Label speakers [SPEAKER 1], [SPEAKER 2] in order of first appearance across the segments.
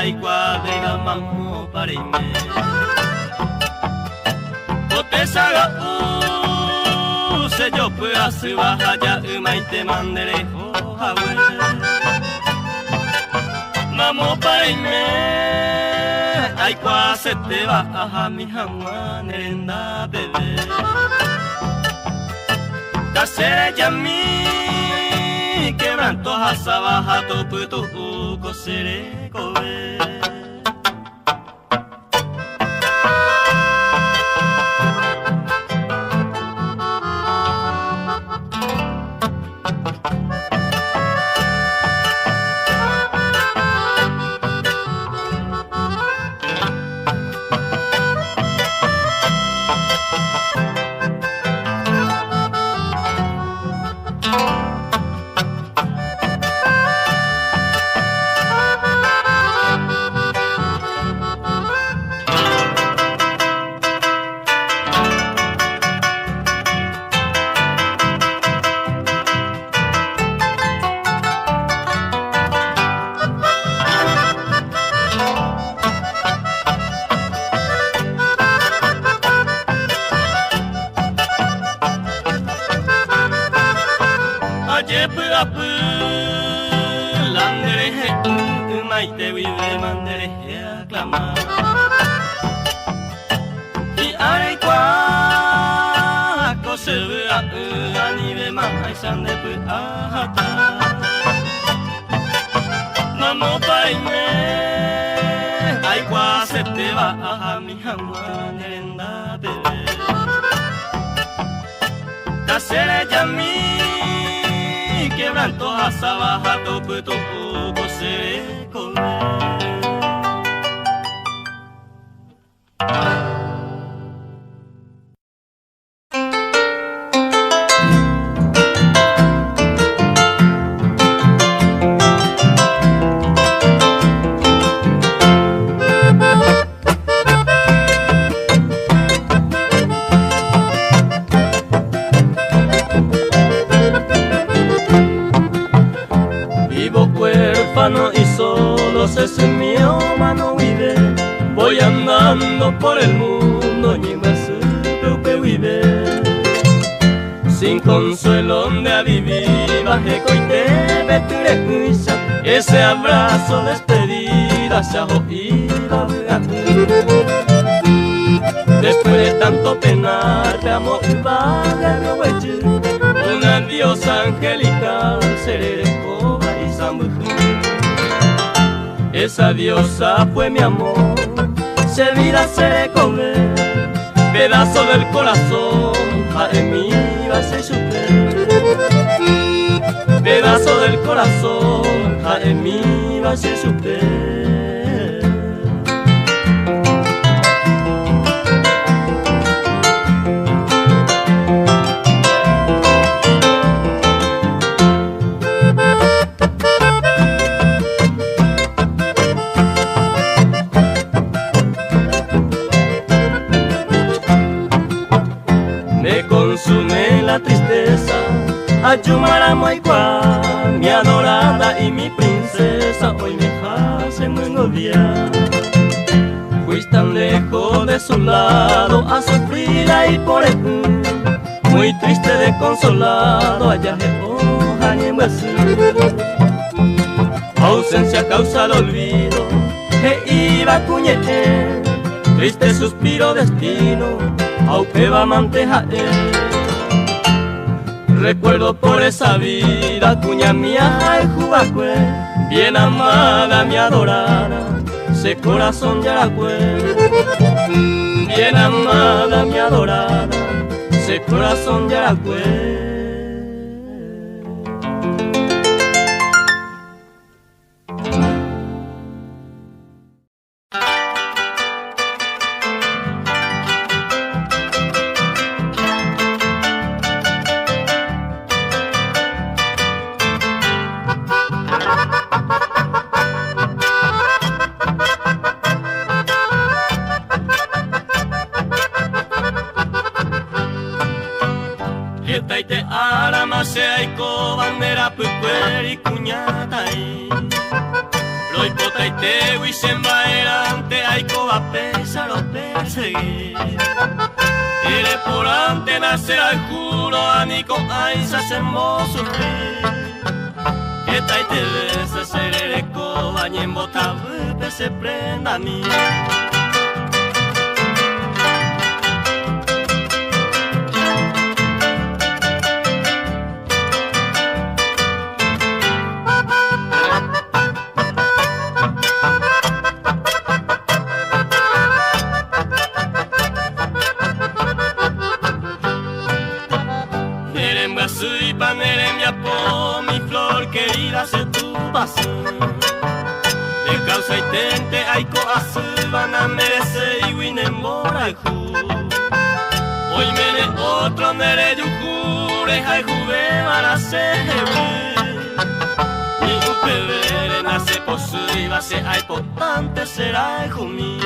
[SPEAKER 1] ai quadra mammo parime Pote saga se yo pueda suba haya umaite mandere ho hawe Mammo parime ai qua se te va a mi hamma nerenda bebé Dasere yami quebranto hasaba hato puto kosere kobe Mammo parime ai qua se te va a mi hamma nerenda bebé Dasere yami quebranto hasaba hato puto kosere kobe Y solo sé si mi alma no vive Voy andando por el mundo y me supe que vive Sin consuelo donde a vivir Baje coite betire uisa Ese abrazo despedida se ha oído Después de tanto penar te amo y una diosa angelical seré coba y sambujú Esa diosa fue mi amor, se vida seré comer, pedazo del corazón, a mí va a ser super. Pedazo del corazón, a mí va a ser super. Consume la tristeza, Ayumara Moikwa, mi adorada y mi princesa, hoy me hace muy novia. Fuiste tan lejos de su lado a sufrir ahí por él, muy triste de consolado, allá Jehová ni en ausencia causa el olvido, que iba a cuñete, triste suspiro destino, aunque va a mantejar recuerdo por esa vida, cuña mía, el jubacue, bien amada, mi adorada, ese corazón yaracue. Bien amada, mi adorada, ese corazón yaracue. Taite arama se aiko bandera pupueri kuñatai Loiko taite huisen bailante, hay cobapesa los perseguir. Ere por ante nacer al juro, anico aisa se sufrir. Que taite besa serere cobañe en botabupe se prenda a mí. Mi flor querida se tu pasión de causa y tente hay coas van a merecer y winen moraju hoy mene otro nere yukure hay juve para ser ni upevere nace posui va se hay potente será jumi.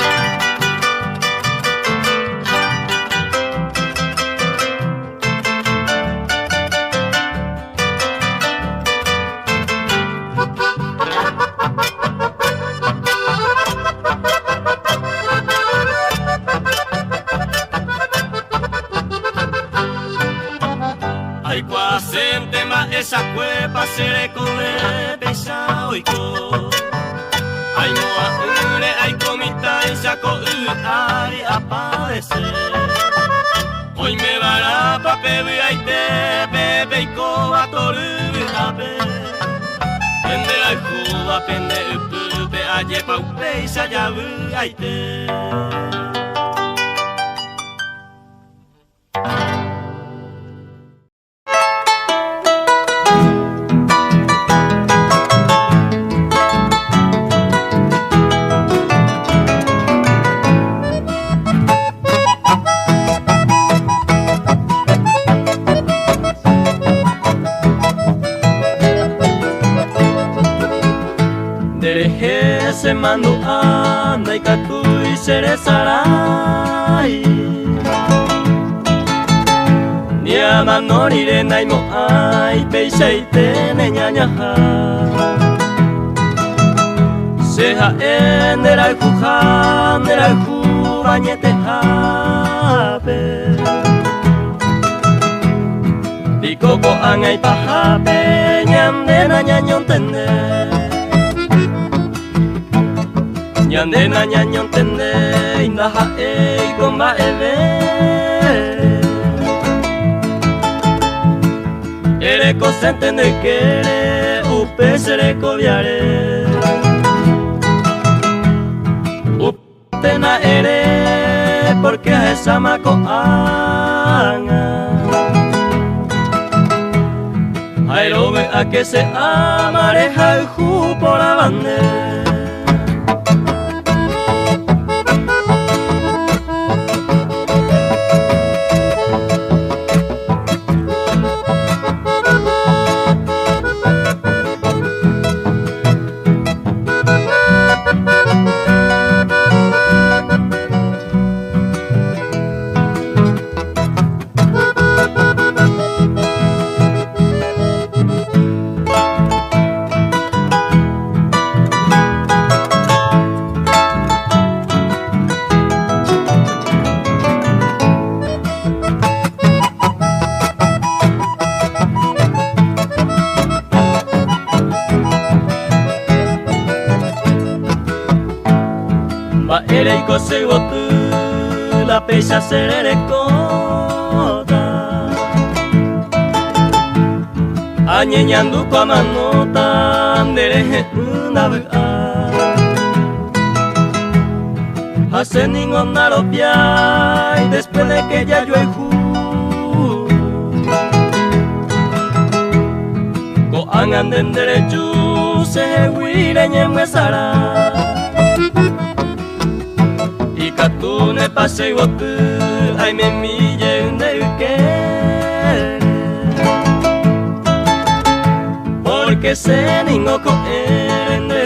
[SPEAKER 1] Esa cuepa se le come pesa oiko ay no aure ay comita y saco ari a padecer hoy me va la pape ay te bebe y coba toru ape pende la cuba pende upe aye pa upe y sayabu ay te. Se mando anda y catu y serezarai ni ama no ni re nai mo ai peiseite ne ñañaja seja endera kuja nera ku bañete habe dikoko angai pahape ñamde na ñañon tende Ñande na ñañon tende indaja e gomba eve ere cosente ne quere upe sere coviare uptena ere porque a esa maco anga aerobe a que se amareja el ju por la bandera. Ereiko zeigotu la peixa zerereko añeñanduko amanotan dere nabu'a hacen ningún naropia y después de que ya yo eju ko angan derecho se huire ñemesara Katu ne pase wotu ay me mille de que porque se ningo ko ende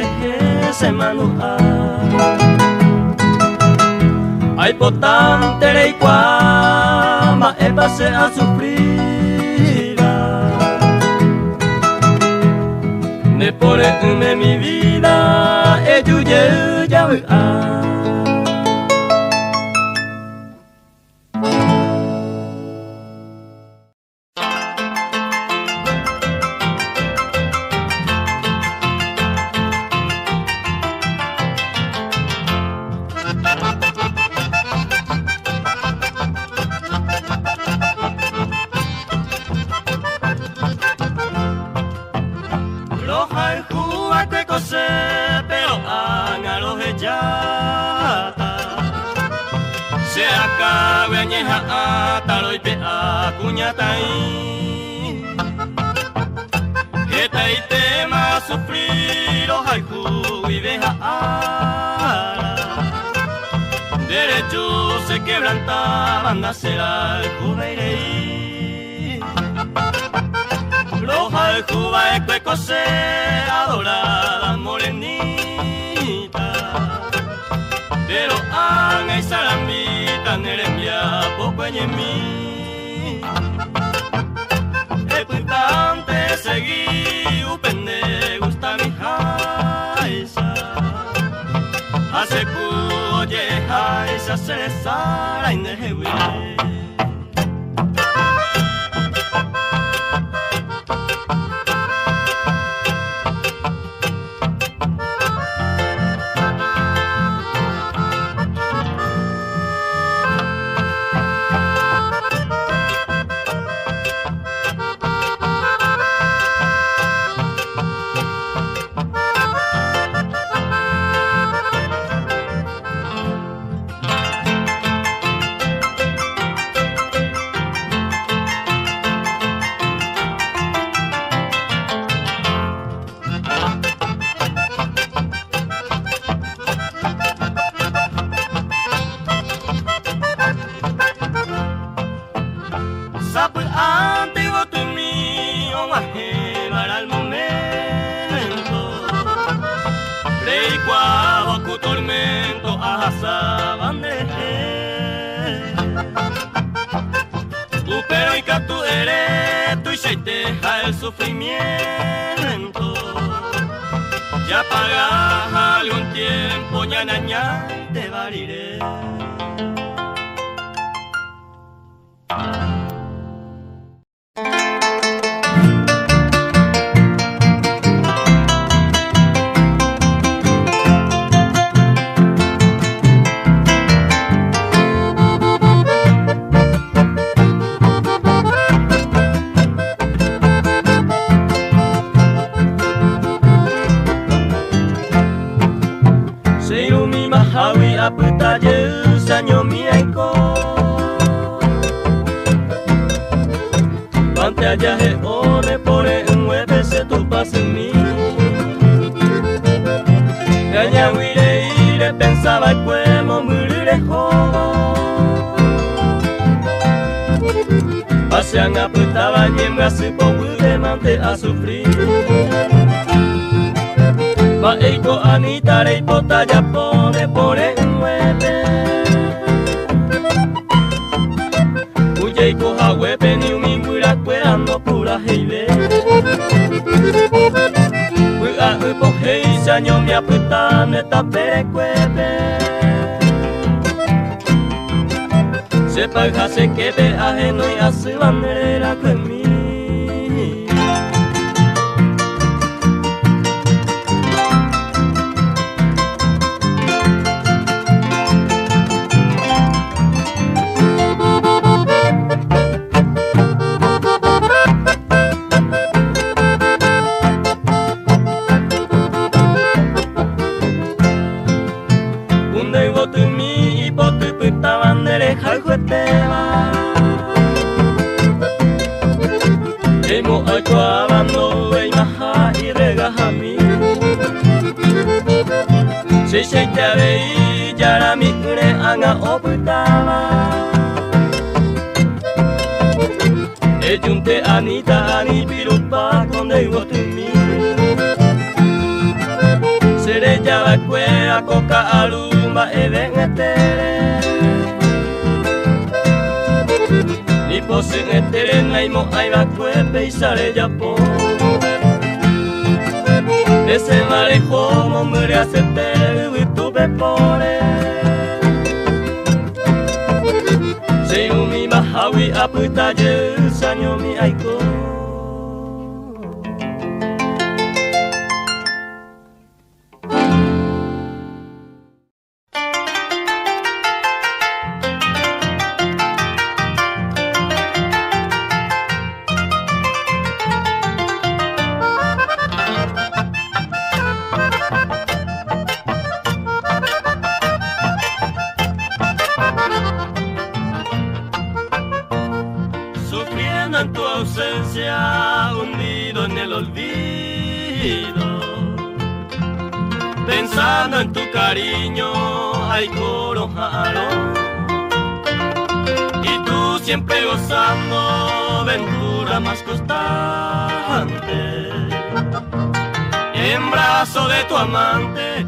[SPEAKER 1] se manua ay potante rey cuama e pase a sufrir ne pone mi vida chú dư giáo à se acabe añeja taloi pe acuñatai eta y tema sufrir haiku y deja derechos se quebrantaban nacer al jubeirei los haiku va ecueco se adorada morenita pero anga y salamita nerembia poco en mí el puntante seguí upende gusta mi jaisa hace cuye jaisa se sara y nejewi pero y que tú eres tú y se deja el sufrimiento ya pagas algún tiempo ya naña te variré Hawi aputa je sanyo miaiko Pante allá he one pore nueve se tu pase mi Gaña huire ire pensaba cuemo murire ho Pasean aputaba ñemga su pobre mante a sufrir Pa eiko anita rei pota ya pone nueve Uyeiko hawepe ni umingura cuerando pura heibe Uya upo hei sanyo mi aputa neta pere cuebe Sepa jase kebe ajeno y asu bandera cuemi Emo aiko abando ei maha y regahami Seishei te abei yarami ure anga oputaba Ejunte anita ani pirupa konde iwotumi Sere yaba kuera koka alumba eben etere Posen etere naimo aiba cuepe y sale ya po Ese marejo mo muere a tu bepore Seumi mahawi aputa je sanyomi aiko en tu ausencia, hundido en el olvido, pensando en tu cariño, ay corojaro, y tú siempre gozando ventura más constante, en brazo de tu amante,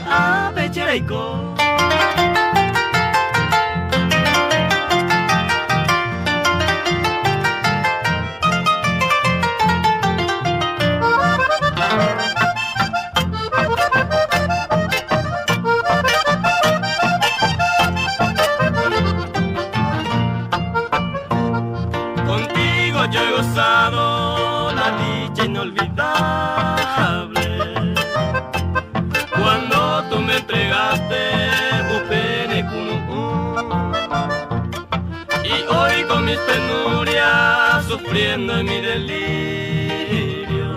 [SPEAKER 1] a pechereico. Yo he gozado la dicha inolvidable cuando tú me entregaste upene y hoy con mis penurias sufriendo en mi delirio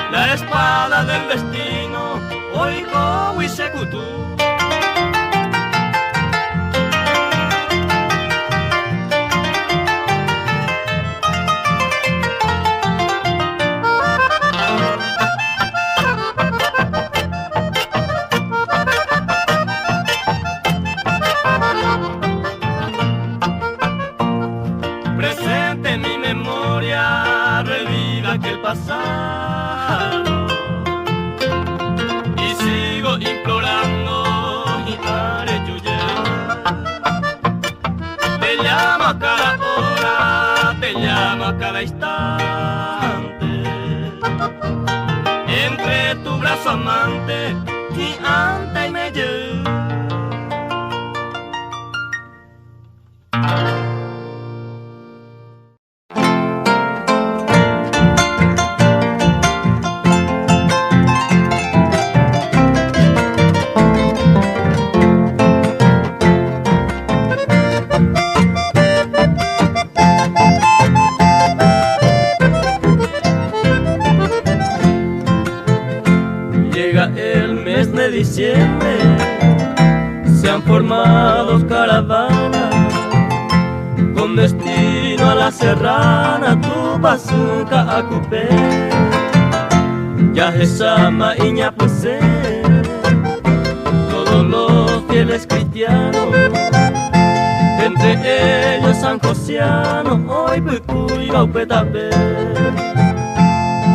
[SPEAKER 1] la espada del destino oigo wisekutu. Presente en mi memoria, reviva aquel pasado y sigo implorando y haré yuye. Te llamo a cada hora, te llamo a cada instante, entre tu brazo amante y ante y me llevo. Llega el mes de diciembre, se han formado caravanas con destino a la serrana, tu bazuca a cupé, ya Jesama y Ñapusé, todos los fieles cristianos, entre ellos sanjosianos, hoy Pucuy Baupetapé.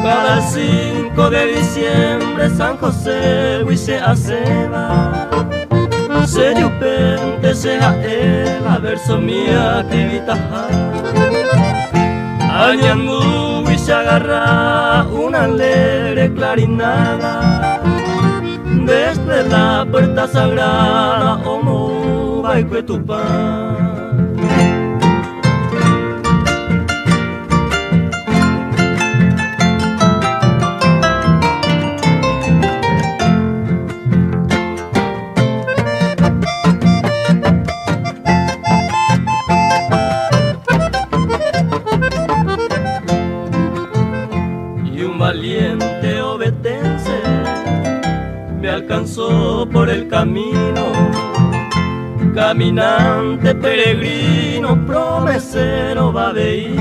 [SPEAKER 1] Cada 5 de diciembre San José huise a ceba, se yupente se jaela, verso mía que vitaja. Añandu huise agarra una alegre clarinada, desde la puerta sagrada, omo baicuetupán. Valiente obetense me alcanzó por el camino, caminante peregrino, promesero va a ver,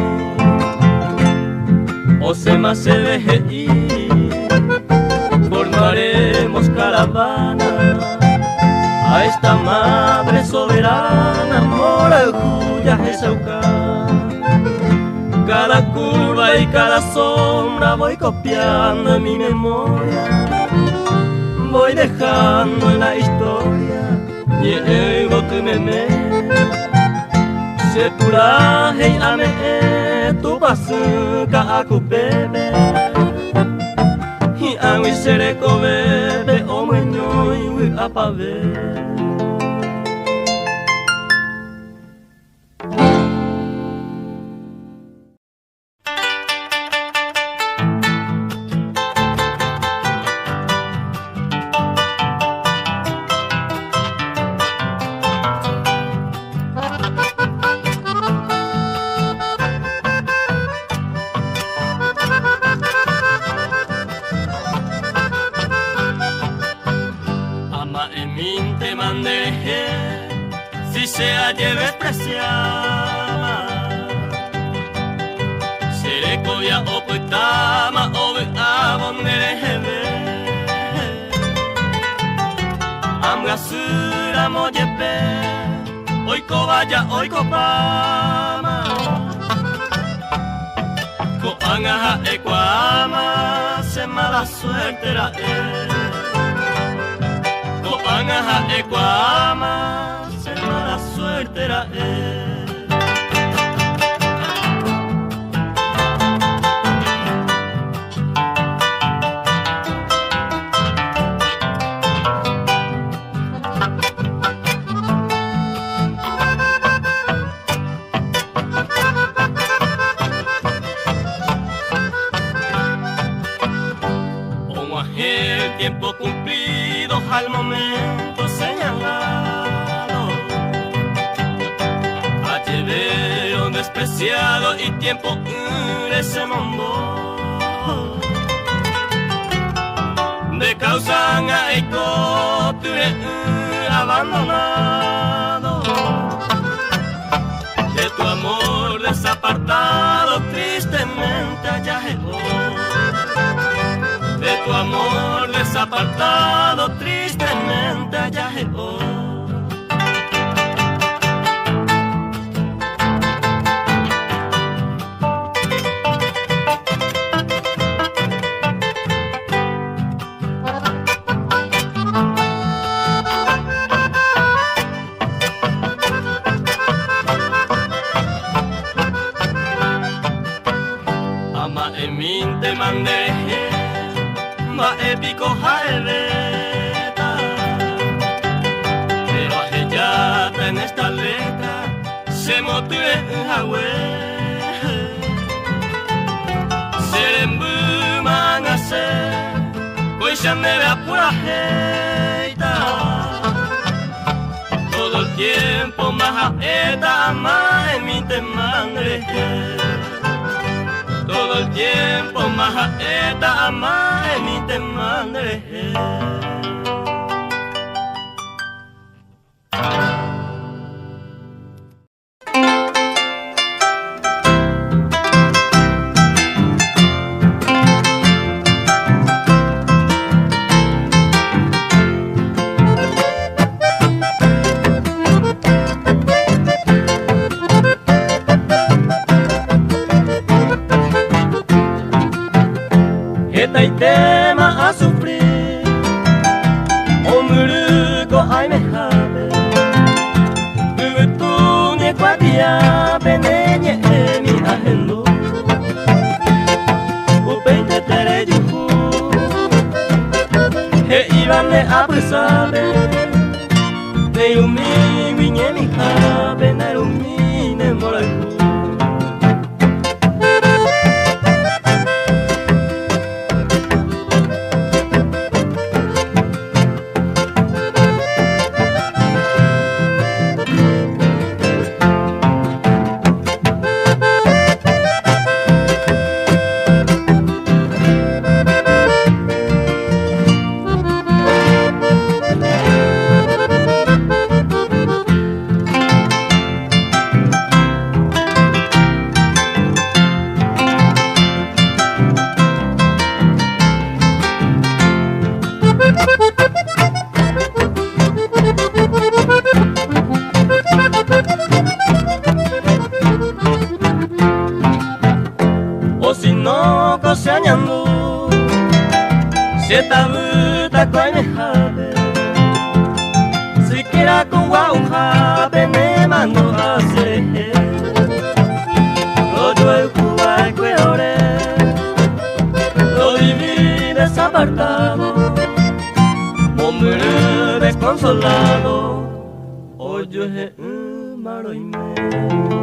[SPEAKER 1] o se más se deje ir, formaremos caravana a esta madre soberana, mora el cuya Jesauca. Cada curva y cada sombra voy copiando en mi memoria, voy dejando en la historia llego tu meme, se puraje y ame tu bazuca a cupebe y agui sereco bebe. pa' ver. Si se halla despreciada, seré coya o puitama o abonderebe. Amgasura moyepe, oiko vaya oiko pama. Coangaja ecuama, se mala suerte la Coangaja ecuama, mala suerte era Como aquel tiempo cumplido al momento señalado, un despreciado y tiempo en ese mundo de causa y coture abandonado de tu amor desapartado tristemente allá de tu amor desapartado tristemente allá te mandé ma épico jaeleta, pero ella en esta letra se motive en Hawái, se le man a ser, pues ya me ve a pura jeita, todo el tiempo más eta, más en mi te mandé. Todo el tiempo más eta ama en mi te mandé. Y tema a sufrir, omurco ay me jabe, tu ni cuatia peneñe mi agendo, upeite tere yuku, he iban de apresabe, de umi viñe mi jabe, de umi ne moraku. Sieta buta koi me jabe, siquiera con guau jabe me mando a hacer. Lo yo el cuba y cueore, lo viví desapartado, hombre de con lado, hoyo es malo y me